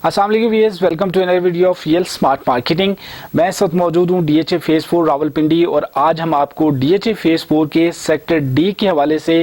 अस्सलाम वालेकुम viewers, welcome to another video of real smart marketing. मैं इस वक्त मौजूद हूँ डीएचए फेज 4 रावलपिंडी और आज हम आपको डीएचए फेज 4 के सेक्टर डी के हवाले से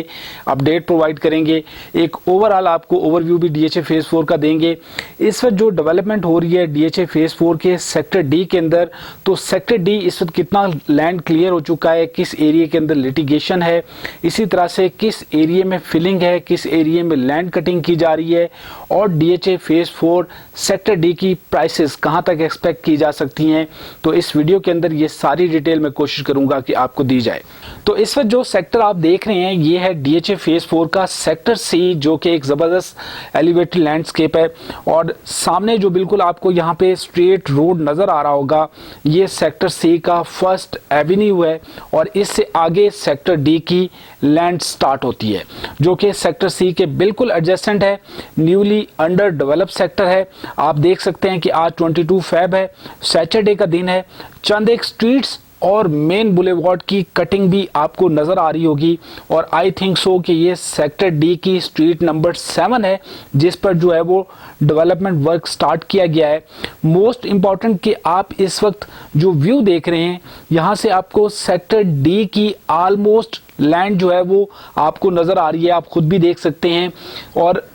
अपडेट प्रोवाइड करेंगे। एक ओवरऑल आपको ओवरव्यू भी डीएचए फेज 4 का देंगे। इस वक्त जो डेवलपमेंट हो रही है डीएचए फेज 4 के सेक्टर डी के अंदर, तो सेक्टर डी इस वक्त कितना लैंड क्लियर हो चुका है, किस एरिया के अंदर लिटिगेशन है, इसी तरह से किस एरिया में फिलिंग है, किस एरिया में लैंड कटिंग की जा रही है और डीएचए फेज 4 सेक्टर डी की प्राइसेस कहां तक एक्सपेक्ट की जा सकती हैं। तो इस वीडियो के अंदर ये सारी डिटेल मैं कोशिश करूंगा कि आपको दी जाए। तो इस वक्त जो सेक्टर आप देख रहे हैं ये है डीएचए फेज 4 का सेक्टर सी, जो कि एक जबरदस्त एलिवेटेड लैंडस्केप है और सामने जो बिल्कुल आपको यहाँ पे स्ट्रेट रोड नजर आ रहा होगा, ये सेक्टर सी का फर्स्ट एवेन्यू है और इससे आगे सेक्टर डी की लैंड स्टार्ट होती है, जो कि सेक्टर सी के बिल्कुल एडजेसेंट है, न्यूली अंडर डेवलप सेक्टर है। आप देख सकते हैं कि आज 22 फेब है, सैटरडे का दिन है। चंद एक स्ट्रीट्स और मेन बुलेवार्ड की कटिंग भी आपको नजर आ रही होगी और आई थिंक सो कि ये सेक्टर डी की स्ट्रीट नंबर 7 है जिस पर जो है वो डेवलपमेंट वर्क स्टार्ट किया गया है। मोस्ट इंपॉर्टेंट कि आप इस वक्त जो व्यू देख रहे हैं यहाँ से आपको सेक्टर डी की ऑलमोस्ट लैंड जो है वो आपको नजर आ रही है, आप खुद भी देख सकते हैं। और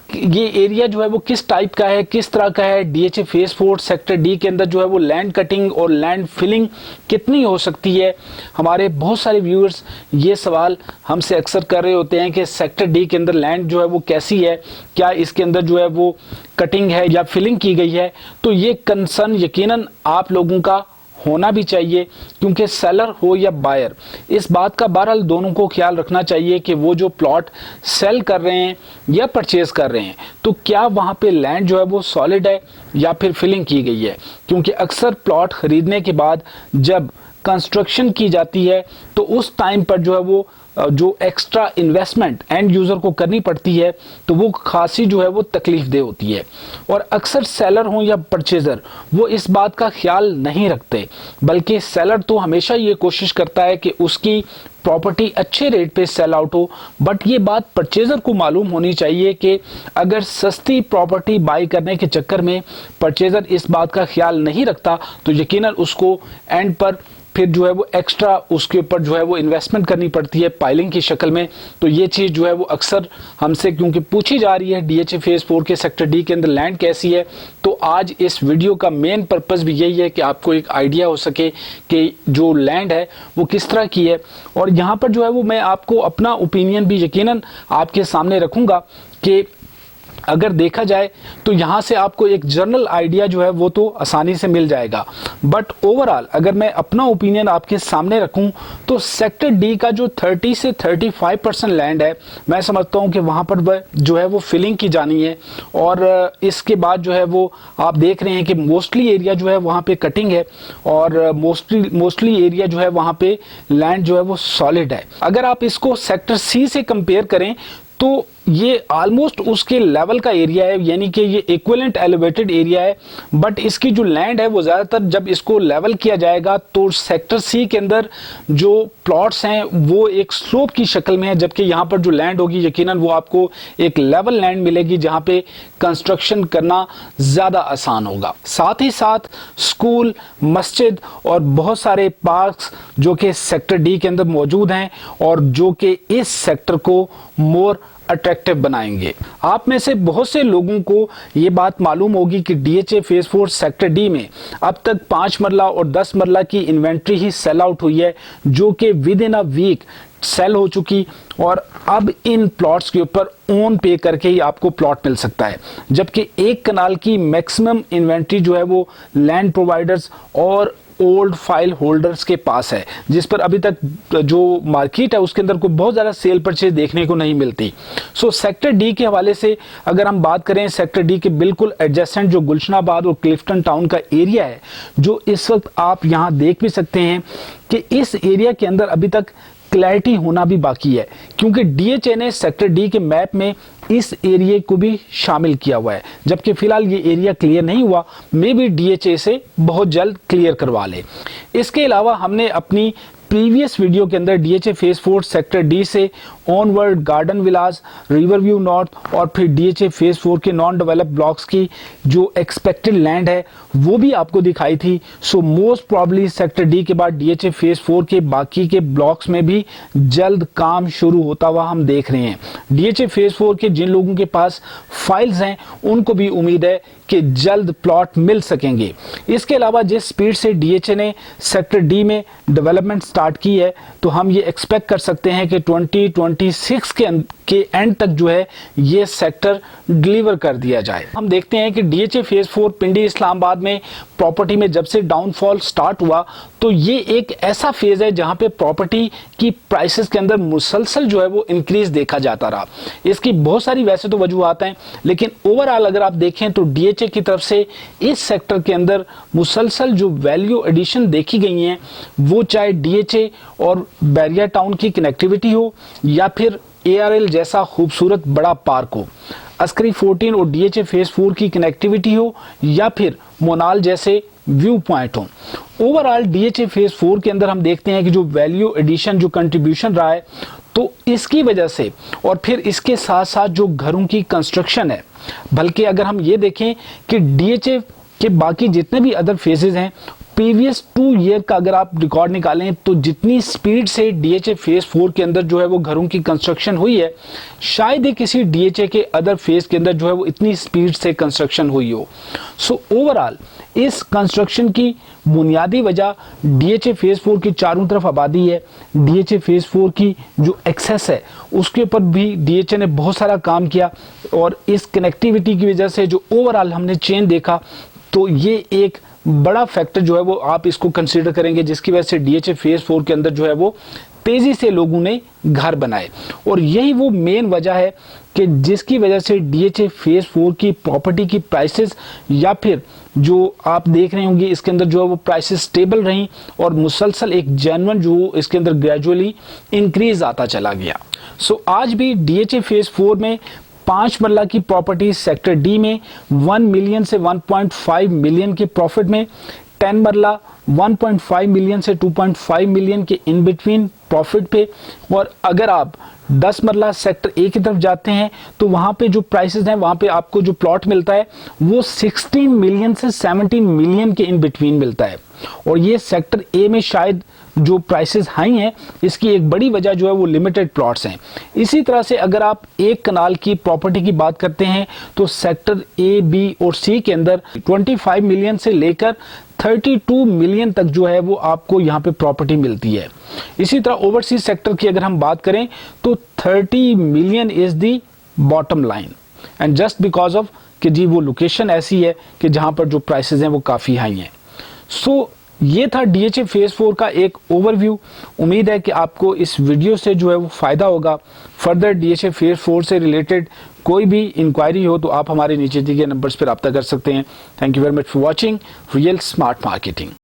ये एरिया जो है वो किस टाइप का है, किस तरह का है, डीएचए फेज 4 सेक्टर डी के अंदर जो है वो लैंड कटिंग और लैंड फिलिंग कितनी हो सकती है। हमारे बहुत सारे व्यूअर्स ये सवाल हमसे अक्सर कर रहे होते हैं कि सेक्टर डी के अंदर लैंड जो है वो कैसी है, क्या इसके अंदर जो है वो कटिंग है या फिलिंग की गई है। तो ये कंसर्न यकीनन आप लोगों का होना भी चाहिए, क्योंकि सेलर हो या बायर, इस बात का बहरहाल दोनों को ख्याल रखना चाहिए कि वो जो प्लॉट सेल कर रहे हैं या परचेज कर रहे हैं तो क्या वहाँ पे लैंड जो है वो सॉलिड है या फिर फिलिंग की गई है। क्योंकि अक्सर प्लॉट खरीदने के बाद जब कंस्ट्रक्शन की जाती है तो उस टाइम पर जो है वो जो एक्स्ट्रा इन्वेस्टमेंट एंड यूजर को करनी पड़ती है तो वो खासी जो है वो तकलीफ दे होती है। और अक्सर सेलर हो या परचेजर वो इस बात का ख्याल नहीं रखते, बल्कि सेलर तो हमेशा ये कोशिश करता है कि उसकी प्रॉपर्टी अच्छे रेट पे सेल आउट हो। बट ये बात परचेजर को मालूम होनी चाहिए कि अगर सस्ती प्रॉपर्टी बाई करने के चक्कर में परचेजर इस बात का ख्याल नहीं रखता तो यकीनन उसको एंड पर फिर जो है वो एक्स्ट्रा उसके ऊपर जो है वो इन्वेस्टमेंट करनी पड़ती है पाइलिंग की शक्ल में। तो ये चीज़ जो है वो अक्सर हमसे क्योंकि पूछी जा रही है डीएचए फेज 4 के सेक्टर डी के अंदर लैंड कैसी है, तो आज इस वीडियो का मेन पर्पस भी यही है कि आपको एक आइडिया हो सके कि जो लैंड है वो किस तरह की है। और यहाँ पर जो है वो मैं आपको अपना ओपिनियन भी यकीनन आपके सामने रखूँगा कि अगर देखा जाए तो यहाँ से आपको एक जनरल आइडिया जो है वो तो आसानी से मिल जाएगा। बट ओवरऑल अगर मैं अपना ओपिनियन आपके सामने रखूं तो सेक्टर डी का जो 30 से 35% लैंड है, मैं समझता हूं कि वहाँ पर जो है वो फिलिंग की जानी है। और इसके बाद जो है वो आप देख रहे हैं कि मोस्टली एरिया जो है वहाँ पे कटिंग है और मोस्टली एरिया जो है वहाँ पे लैंड जो है वो सॉलिड है। अगर आप इसको सेक्टर सी से कंपेयर करें तो ये ऑलमोस्ट उसके लेवल का एरिया है, यानी कि ये इक्विवेलेंट एलिवेटेड एरिया है। बट इसकी जो लैंड है वो ज़्यादातर जब इसको लेवल किया जाएगा तो सेक्टर सी के अंदर जो प्लॉट्स हैं वो एक स्लोप की शक्ल में है, जबकि यहाँ पर जो लैंड होगी यकीनन वो आपको एक लेवल लैंड मिलेगी जहाँ पे कंस्ट्रक्शन करना ज़्यादा आसान होगा। साथ ही साथ स्कूल, मस्जिद और बहुत सारे पार्क्स जो कि सेक्टर डी के अंदर मौजूद हैं और जो कि इस सेक्टर को मोर अट्रैक्टिव बनाएंगे। आप में से बहुत से लोगों को ये बात मालूम होगी कि डीएचए फेज 4 सेक्टर डी में अब तक 5 मरला और 10 मरला की इन्वेंट्री ही सेल आउट हुई है, जो कि within a week sale हो चुकी और अब इन प्लॉट्स के ऊपर ओन पे करके ही आपको प्लॉट मिल सकता है। जबकि एक कनाल की मैक्सिमम इन्वेंट्री जो है वो लैंड प्रोवाइडर्स और ओल्ड फाइल होल्डर्स के पास है, जिस पर अभी तक जो मार्केट है उसके अंदर कोई बहुत ज़्यादा सेल परचेज देखने को नहीं मिलती। सो सेक्टर डी के हवाले से अगर हम बात करें, सेक्टर डी के बिल्कुल एडजेसेंट जो गुलशनाबाद और क्लिफ्टन टाउन का एरिया है, जो इस वक्त आप यहाँ देख भी सकते हैं कि इस एरिया के अंदर अभी तक क्लैरिटी होना भी बाकी है, क्योंकि डीएचए ने सेक्टर डी के मैप में इस एरिया को भी शामिल किया हुआ है, जबकि फिलहाल ये एरिया क्लियर नहीं हुआ। मे बी डीएचए से बहुत जल्द क्लियर करवा ले। इसके अलावा हमने अपनी प्रीवियस वीडियो के अंदर डीएचए फेज 4 सेक्टर डी से ऑनवर्ड गार्डन विलास, रिवर व्यू नॉर्थ और फिर डीएचए फेज 4 के नॉन डेवलप्ड ब्लॉक्स की जो एक्सपेक्टेड लैंड है वो भी आपको दिखाई थी। So most probably sector D के बाद डीएचए फेज 4 के बाकी के ब्लॉक्स में भी जल्द काम शुरू होता हुआ हम देख रहे हैं। डीएचए फेज 4 के जिन लोगों के पास फाइल्स हैं उनको भी उम्मीद है कि जल्द प्लॉट मिल सकेंगे। इसके अलावा जिस स्पीड से डीएचए ने सेक्टर डी में डेवलपमेंट स्टार्ट की है तो हम ये एक्सपेक्ट कर सकते हैं कि 2026 के एंड तक जो है ये सेक्टर डिलीवर कर दिया जाए। हम देखते हैं कि डीएचए फेज 4 पिंडी इस्लामाबाद में प्रॉपर्टी में जब से डाउनफॉल स्टार्ट हुआ तो ये एक ऐसा फेज है जहां पे प्रॉपर्टी की प्राइसेस के अंदर मुसलसल जो है वो इंक्रीज देखा जाता रहा। इसकी बहुत सारी वैसे तो वजूहत हैं, लेकिन ओवरऑल अगर आप देखें तो डीएचए की तरफ से इस सेक्टर के अंदर मुसलसल जो वैल्यू एडिशन देखी गई हैं वो चाहे डीएचए और बैरिया टाउन की कनेक्टिविटी हो या फिर एआरएल जैसा खूबसूरत बड़ा पार्क हो, अस्करी 14 और डीएचए फेज 4 की कनेक्टिविटी हो या फिर मोनाल जैसे व्यू पॉइंट हो। ओवरऑल डीएचए फेज 4 के अंदर हम देखते हैं कि जो वैल्यू एडिशन जो कंट्रीब्यूशन रहा है तो इसकी वजह से और फिर इसके साथ साथ जो घरों की कंस्ट्रक्शन है, बल्कि अगर हम ये देखें कि डीएचए के बाकी जितने भी अदर फेजेस हैं प्रीवियस 2 ईयर का अगर आप रिकॉर्ड निकालें तो जितनी स्पीड से डीएचए फेज 4 के अंदर जो है वो घरों की कंस्ट्रक्शन हुई है शायद ही किसी डीएचए के अदर फेज के अंदर जो है वो इतनी स्पीड से कंस्ट्रक्शन हुई हो। सो ओवरऑल इस कंस्ट्रक्शन की बुनियादी वजह डीएचए फेज 4 की चारों तरफ आबादी है। डीएचए फेज 4 की जो एक्सेस है उसके ऊपर भी डीएचए ने बहुत सारा काम किया और इस कनेक्टिविटी की वजह से जो ओवरऑल हमने चेन देखा तो ये एक बड़ा फैक्टर जो है वो आप इसको कंसीडर करेंगे जिसकी वजह से डीएचए फेज 4 के अंदर जो है वो तेजी से लोगों ने घर बनाए। और यही वो मेन वजह है कि जिसकी वजह से डीएचए फेज 4 की प्रॉपर्टी की प्राइसेस या फिर जो आप देख रहे होंगे इसके अंदर जो है वो प्राइसेस स्टेबल रहीं और मुसलसल एक जेन्युइन जो इसके अंदर ग्रेजुअली इंक्रीज आता चला गया। सो आज भी डीएचए फेज 4 में 5 मरला की प्रॉपर्टी सेक्टर डी में 1 मिलियन से 1.5 मिलियन के प्रॉफिट में, 10 मरला 1.5 मिलियन से 2.5 मिलियन के इन बिटवीन प्रॉफिट पे, और अगर आप 10 मरला सेक्टर ए की तरफ जाते हैं तो वहां पे जो प्राइसेस हैं वहां पे आपको जो प्लॉट मिलता है वो 16 मिलियन से 17 मिलियन के इन बिटवीन मिलता है। और ये सेक्टर ए में शायद जो प्राइसेस हाई हैं इसकी एक बड़ी वजह जो है वो लिमिटेड प्लॉट्स हैं। इसी तरह से अगर आप एक कनाल की प्रॉपर्टी की बात करते हैं तो सेक्टर ए, बी और सी के अंदर 25 मिलियन से लेकर 32 मिलियन तक जो है वो आपको यहाँ पे प्रॉपर्टी मिलती है। इसी तरह ओवरसीज सेक्टर की अगर हम बात करें तो 30 million is the bottom line, and just because of कि जी वो लोकेशन ऐसी है कि जहां पर जो प्राइसेस हैं वो काफ़ी हाई हैं। सो ये था डीएचए फेज 4 का एक ओवरव्यू। उम्मीद है कि आपको इस वीडियो से जो है वो फ़ायदा होगा। फर्दर डीएचए फेज 4 से रिलेटेड कोई भी इंक्वायरी हो तो आप हमारे नीचे दिए गए नंबर्स पर रब्ता कर सकते हैं। Thank you very much for watching real smart marketing.